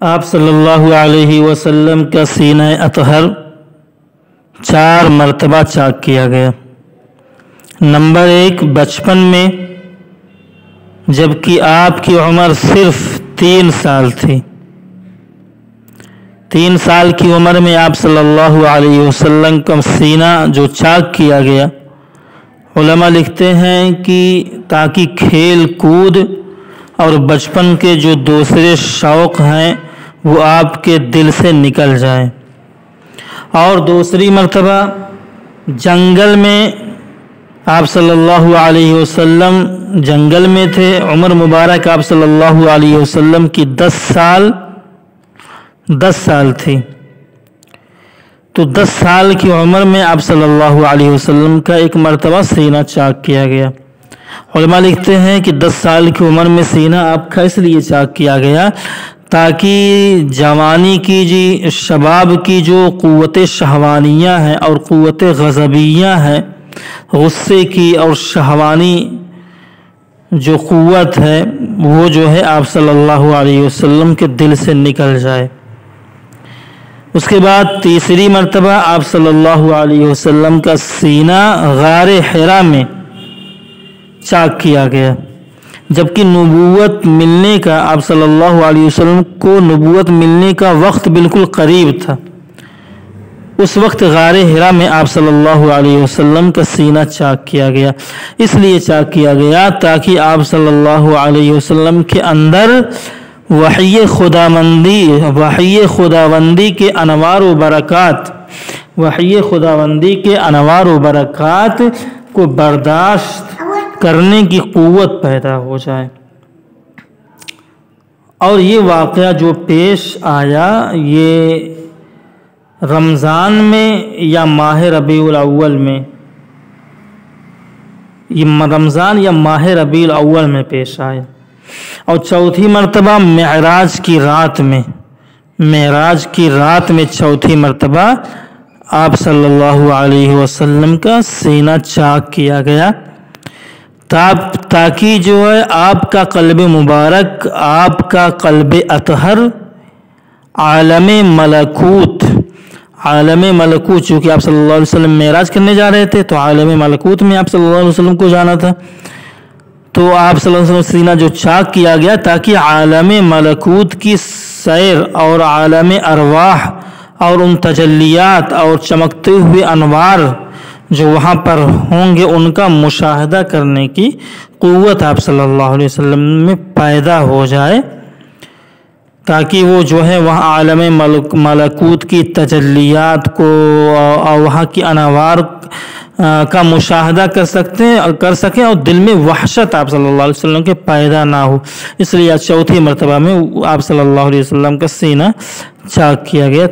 آپ صلی اللہ علیہ وسلم کا سینہ اطہر 4 مرتبہ چاک کیا گیا۔ نمبر 1، بچپن میں، جبکہ آپ کی عمر صرف 3 سال تھی۔ 3 سال کی عمر میں آپ صلی اللہ علیہ وسلم کا سینہ جو چاک کیا گیا، علماء لکھتے ہیں کہ تاکہ کھیل کود اور بچپن کے جو دوسرے شوق ہیں وہ آپ کے دل سے نکل جائیں۔ اور دوسری مرتبہ جنگل میں آپ صلی اللہ علیہ وسلم جنگل میں تھے، عمر مبارک آپ صلی اللہ علیہ وسلم کی 10 سال تھی، تو 10 سال کی عمر میں آپ صلی اللہ علیہ وسلم کا ایک مرتبہ سینہ چاک کیا گیا۔ علماء لکھتے ہیں کہ 10 سال کی عمر میں سینہ آپ کا اس لیے چاک کیا گیا تاکہ جوانی کی شباب کی جو قوت شہوانیہ ہے اور قوت غضبیہ ہے، غصے کی اور شہوانی جو قوت ہے وہ جو ہے آپ صلی اللہ علیہ وسلم کے دل سے نکل جائے۔ اس کے بعد تیسری مرتبہ آپ صلی اللہ علیہ وسلم کا سینہ غار حرا میں چاک کیا گیا، جبکہ نبوت ملنے کا آپ صلی اللہ علیہ وسلم کو نبوت ملنے کا وقت بالکل قریب تھا۔ اس وقت غار حرا میں آپ صلی اللہ علیہ وسلم کا سینہ چاک کیا گیا، اس لیے چاک کیا گیا تاکہ آپ صلی اللہ علیہ وسلم کے اندر وحی خداوندی کے انوار و برکات کو برداشت کرنے کی قوت پیدا ہو جائے۔ اور یہ واقعہ جو پیش آیا یہ رمضان میں یا ماہ ربیع الاول میں، یہ رمضان یا ماہ ربیع الاول میں پیش آیا، اور چوتھی مرتبہ معراج کی رات میں چوتھی مرتبہ آپ صلی اللہ علیہ وسلم کا سینہ چاک کیا گیا تاکہ جو ہے آپ کا قلب مبارک، آپ کا قلب اطہر عالم ملکوت چونکہ آپ صلی اللہ علیہ وسلم معراج کرنے جا رہے تھے تو عالم ملکوت میں آپ صلی اللہ علیہ وسلم کو جانا تھا، تو آپ صلی اللہ علیہ وسلم سینہ جو چاک کیا گیا تاکہ عالم ملکوت کی سیر اور عالم ارواح اور ان تجلیات اور چمکتے ہوئے انوار جو وہاں پر ہوں گے ان کا مشاہدہ کرنے کی قوت آپ صلی اللہ علیہ وسلم میں پیدا ہو جائے، تاکہ وہ جو ہے وہاں عالم ملکوت کی تجلیات کو اور وہاں کی انوار کا مشاہدہ کر سکیں اور دل میں وحشت آپ صلی اللہ علیہ وسلم کے پیدا نہ ہو، اس لیے چوتھی مرتبہ میں آپ صلی اللہ علیہ وسلم کا سینہ چاک کیا گیا۔